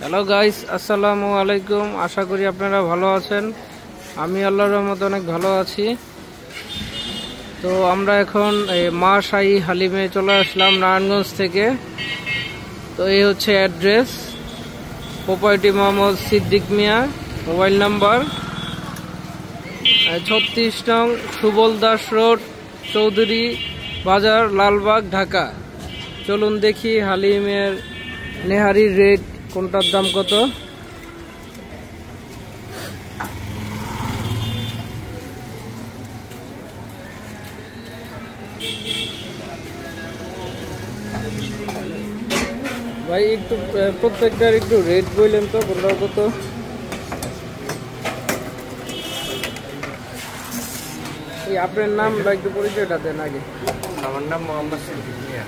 Hello guys, আসসালামু আলাইকুম। আশা করি আপনারা ভালো আছেন। আমি আল্লাহর রহমতে অনেক ভালো আছি। তো আমরা এখন মা শাহী হালিমে চলে আসলাম নারায়ণগঞ্জ থেকে। তো এই হচ্ছে অ্যাড্রেস, প্রোপাইটি মোহাম্মদ সিদ্দিক মিয়া, মোবাইল নাম্বার 36 নং সুবল দাস রোড, চৌধুরী বাজার, লালবাগ, ঢাকা। চলুন দেখি হালিমের নেহারির রেট, কোনটার দাম কত। ভাই একটু প্রত্যেকটার একটু রেট বললেন তো, কোনটার কত। এই আপনার নাম বা একটু পরিচয়টা দেন আগে। আমার নাম মোহাম্মদ সিদ্দিক মিয়া।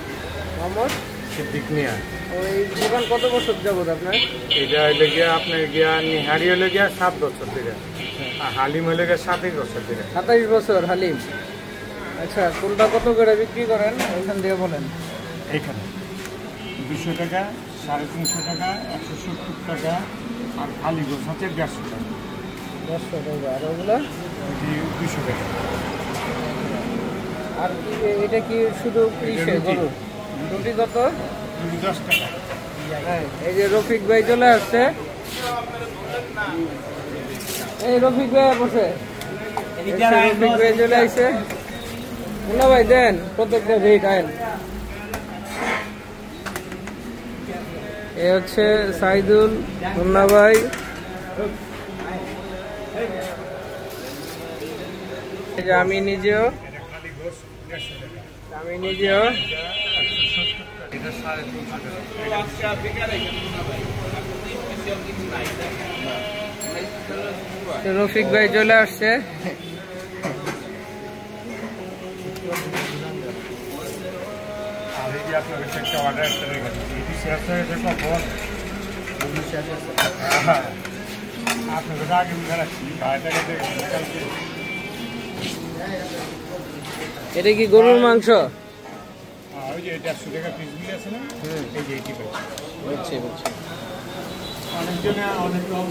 মোহাম্মদ সিদ্দিক মিয়া। ওই দোকান কত বছর যাবত আপনার? এটা হইলে গিয়া আপনার গিয়া নিহারি হলে গিয়া 7 বছর ধরে, আর হালিম হলে গিয়া 27 বছর ধরে। 27 বছর হালিম। আচ্ছা, কোনটা কত করে বিক্রি করেন ওইখান দিয়ে বলেন। এইখানে 200 টাকা, 350 টাকা, 170 টাকা, আর খালি গোছ হচ্ছে 150 টাকা। 100 টাকা। আর ওগুলো 200 টাকা। আর এটা কি শুধু গরু? রুটি কত? 10 টাকা। হ্যাঁ, এই যে রফিক ভাই চলে আসছে। এই রফিক ভাই বসে, রফিক ভাই চলে আসছে। মুন্না ভাই দেন প্রত্যেকটা রেট আইন। এ হচ্ছে সাইদুল, মুন্না ভাই। আমি নিজেও রফিক ভাই চলে আসছে। আপনার কাছে একটা অর্ডার আপনার কাছে আগে রাখছি। এটা কি গরুর মাংস? ওই যে 150 টাকা পিসগুলি আছে না, এই যে 85। বুঝছি। অনেকজনে অনেক রকম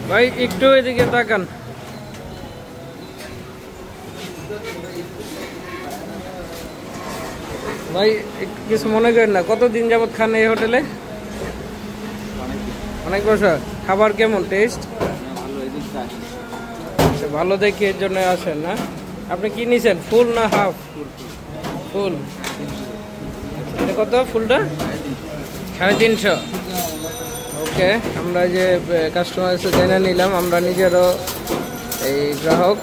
ভাই একটু এদিকে তাকান। ভাই কিছু মনে করেন না, কতদিন যাবত খান এই হোটেলে? অনেক বছর। খাবার কেমন টেস্ট? ভালো দেখি এর জন্য আসেন না। আপনি কি নিছেন, ফুল না হাফ? ফুল। এটা কত ফুলটা? 350। ওকে, আমরা যে কাস্টমার এসে জেনে নিলাম, আমরা নিজেরও এই গ্রাহক।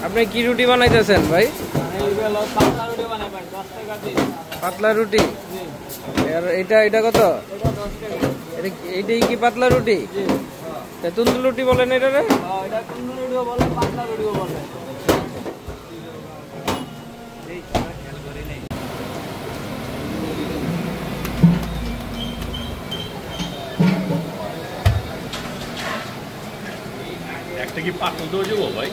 আপনি কি রুটি বানাইতেছেন ভাই? পাতলা রুটি। আর এটা কত? এইটাই কি পাতলা রুটি? তুন্দুর রুটি বলেন এটা রে? একটা কি পাতল দেওয়া যাবো ভাই?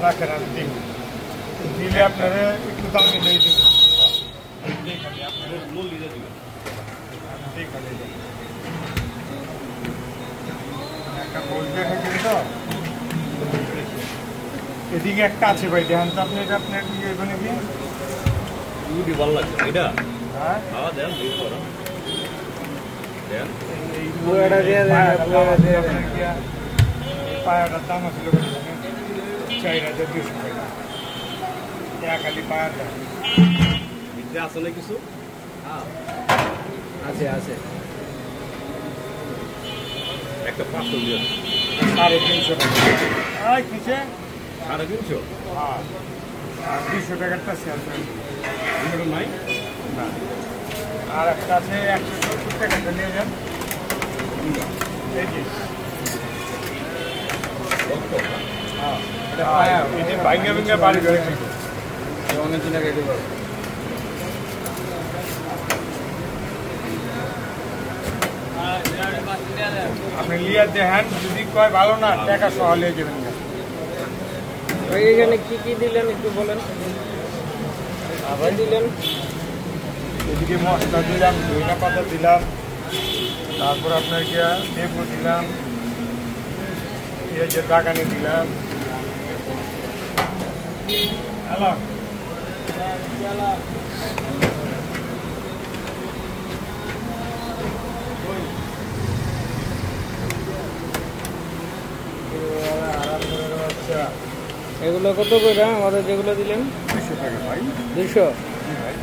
রাখেন, আমি দিলে আপনারা একটু দামি দিয়ে দেবেন। একটা বলতে থাকেন তো, এদিকে একটা আছে ভাই, দেখেন তো আপনি। এটা আপনার এখানে কি রুটি ভালো লাগছে এটা? হ্যাঁ, খাওয়া দেন, দিয়ে করো দেন। পায়াটার দাম আছে 4,200 টাকা। খালি পায়ার দাম আছে না কিছু? আছে। একটা পাতল দিয়ে 350 টাকা। আর কিসে? 350? হ্যাঁ। আর 200 টাকারটা শেয়ার করে এগুলো নাই? না। আর একটা আছে 170 টাকাটা নিয়ে যান। এই যে। হ্যাঁ। এই যে ভাঙ্গা বাড়ি করে খাইতো। অনেক দিন আগে এটা করো। আপনি লিয়া দেখেন, যদি কয় ভালো না টাকা সহ লিয়ে যাবেন না। এখানে কি কি দিলেন একটু বলেন। আবার দিলেন এদিকে মশলা দিলাম, ধনিয়া পাতা দিলাম, তারপর আপনার কি লেবু দিলাম, পেঁয়াজের বাগানি দিলাম। হ্যালো, এগুলো কত করে আমাদের যেগুলো দিলেন? 200 টাকা ভাই। 200? জি ভাই।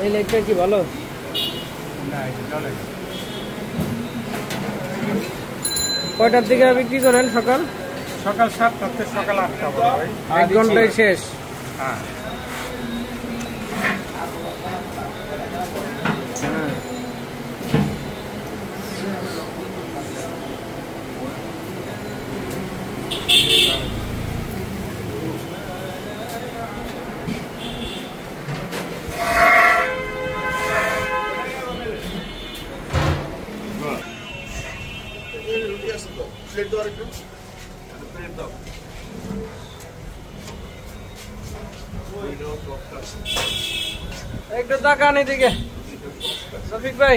এই লেগটা কি ভালো? না, এটা চলে। কয়টার দিকে বিক্রি করেন সকাল? সকাল 7টা থেকে সকাল 8টা ভাই। 1 ঘন্টায় শেষ। হ্যাঁ। একটু তাকান এদিকে শফিক ভাই।